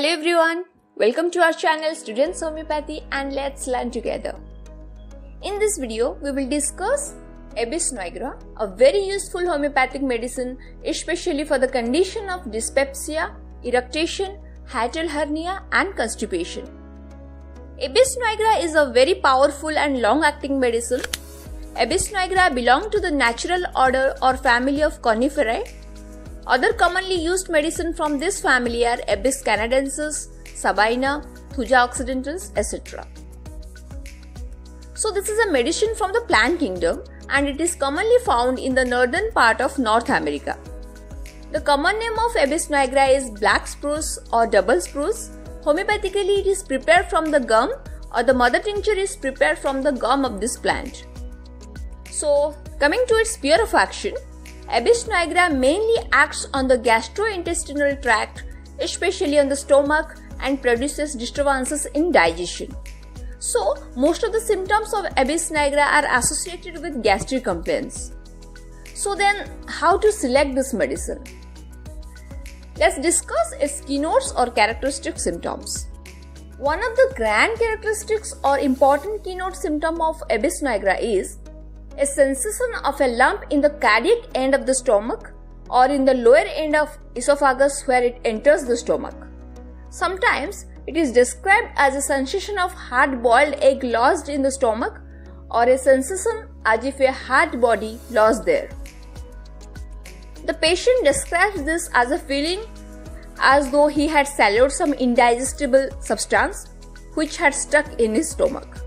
Hello everyone, welcome to our channel Students Homeopathy and let's learn together. In this video, we will discuss Abies nigra, a very useful homeopathic medicine especially for the condition of dyspepsia, eructation, hiatal hernia and constipation. Abies nigra is a very powerful and long-acting medicine. Abies nigra belong to the natural order or family of Coniferae. Other commonly used medicine from this family are Abies canadensis, Sabina, Thuja occidentals, etc. So this is a medicine from the plant kingdom and it is commonly found in the northern part of North America. The common name of Abies nigra is black spruce or double spruce. Homeopathically, it is prepared from the gum or the mother tincture is prepared from the gum of this plant. So coming to its sphere of action, Abies nigra mainly acts on the gastrointestinal tract, especially on the stomach, and produces disturbances in digestion. So, most of the symptoms of Abies nigra are associated with gastric complaints. So then, how to select this medicine? Let's discuss its keynotes or characteristic symptoms. One of the grand characteristics or important keynote symptom of Abies nigra is a sensation of a lump in the cardiac end of the stomach or in the lower end of esophagus where it enters the stomach. Sometimes it is described as a sensation of hard-boiled egg lodged in the stomach or a sensation as if a hard body lodged there. The patient describes this as a feeling as though he had swallowed some indigestible substance which had stuck in his stomach.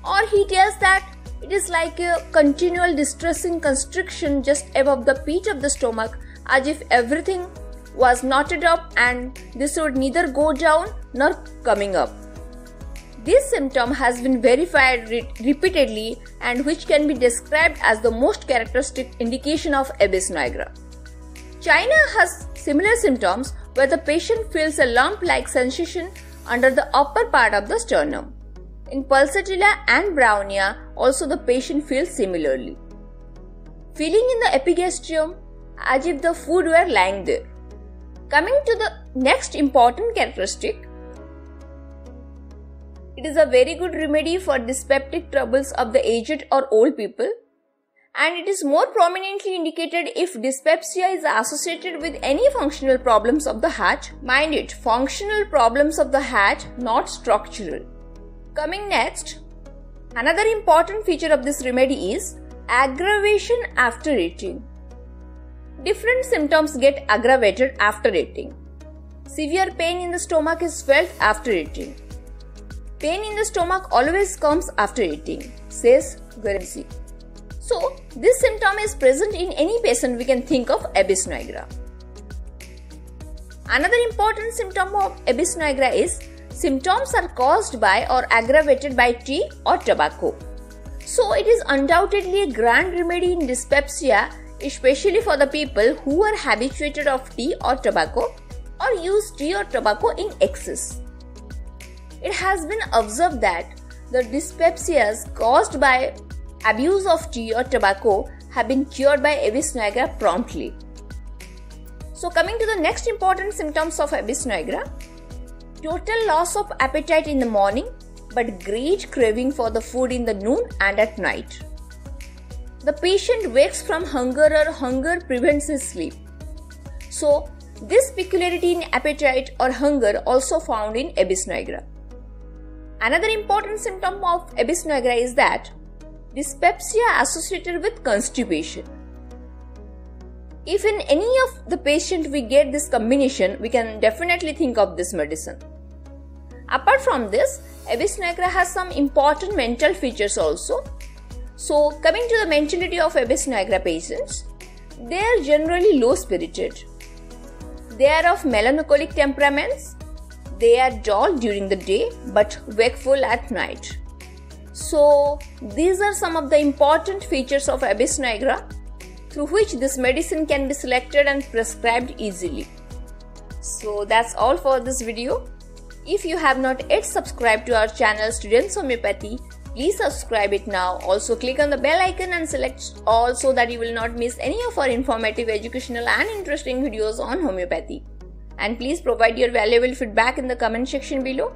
Or he tells that it is like a continual distressing constriction just above the pit of the stomach as if everything was knotted up and this would neither go down nor coming up. This symptom has been verified repeatedly and which can be described as the most characteristic indication of Abies nigra. China has similar symptoms where the patient feels a lump-like sensation under the upper part of the sternum. In Pulsatilla and Brownia, also the patient feels similarly. Feeling in the epigastrium as if the food were lying there. Coming to the next important characteristic, it is a very good remedy for dyspeptic troubles of the aged or old people and it is more prominently indicated if dyspepsia is associated with any functional problems of the heart. Mind it, functional problems of the heart, not structural. Coming next, another important feature of this remedy is aggravation after eating. Different symptoms get aggravated after eating. Severe pain in the stomach is felt after eating. Pain in the stomach always comes after eating, says Guernsey. So, this symptom is present in any patient we can think of Abies nigra. Another important symptom of Abies nigra is symptoms are caused by or aggravated by tea or tobacco. So it is undoubtedly a grand remedy in dyspepsia, especially for the people who are habituated of tea or tobacco or use tea or tobacco in excess. It has been observed that the dyspepsias caused by abuse of tea or tobacco have been cured by Abies nigra promptly. So coming to the next important symptoms of Abies nigra, total loss of appetite in the morning but great craving for the food in the noon and at night. The patient wakes from hunger or hunger prevents his sleep. So this peculiarity in appetite or hunger also found in Abies nigra. Another important symptom of Abies nigra is that dyspepsia associated with constipation. If in any of the patient we get this combination, we can definitely think of this medicine. Apart from this, Abies nigra has some important mental features also. So coming to the mentality of Abies nigra patients, they are generally low spirited. They are of melancholic temperaments. They are dull during the day but wakeful at night. So these are some of the important features of Abies nigra through which this medicine can be selected and prescribed easily. So that's all for this video. If you have not yet subscribed to our channel Students Homeopathy, please subscribe it now. Also click on the bell icon and select all so that you will not miss any of our informative, educational and interesting videos on homeopathy. and please provide your valuable feedback in the comment section below.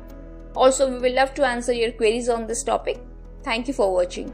Also, we will love to answer your queries on this topic. Thank you for watching.